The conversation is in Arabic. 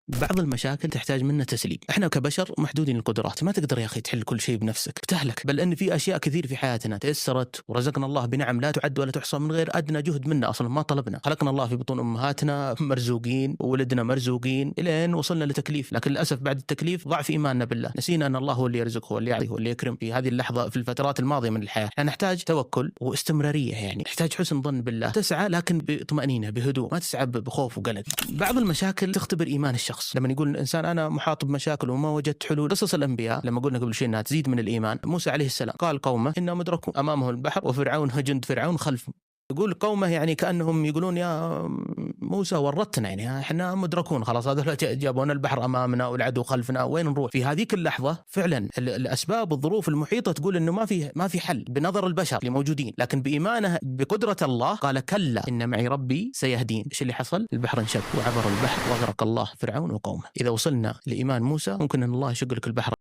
بعض المشاكل تحتاج منا تسليم. احنا كبشر محدودين القدرات، ما تقدر يا اخي تحل كل شيء بنفسك، بتهلك. بل ان في اشياء كثير في حياتنا تيسرت ورزقنا الله بنعم لا تعد ولا تحصى من غير ادنى جهد منا، اصلا ما طلبنا. خلقنا الله في بطون امهاتنا مرزوقين وولدنا مرزوقين الين وصلنا لتكليف، لكن للاسف بعد التكليف ضعف ايماننا بالله، نسينا ان الله هو اللي يرزق، هو اللي يعطي، هو اللي يكرم. في هذه اللحظه في الفترات الماضيه من الحياه نحتاج توكل واستمراريه، يعني نحتاج حسن ظن بالله، تسعى لكن بطمأنينة بهدوء، ما تسعى بخوف وقلق. بعض المشاكل تختبر ايمان الشخص. لما يقول الانسان انا محاط بمشاكل وما وجدت حلول، قصص الانبياء لما قلنا قبل شيء انها تزيد من الايمان. موسى عليه السلام قال قومه انهم ادركوا امامه البحر وفرعون جند فرعون خلفهم. يقول قومه يعني كأنهم يقولون يا موسى ورطنا، يعني احنا مدركون خلاص، هذول جابونا البحر امامنا والعدو خلفنا، وين نروح؟ في هذيك اللحظه فعلا الاسباب والظروف المحيطه تقول انه ما في حل بنظر البشر اللي موجودين، لكن بايمانه بقدره الله قال كلا ان معي ربي سيهدين. ايش اللي حصل؟ البحر انشق وعبر البحر واغرق الله فرعون وقومه. اذا وصلنا لايمان موسى ممكن ان الله يشق لك البحر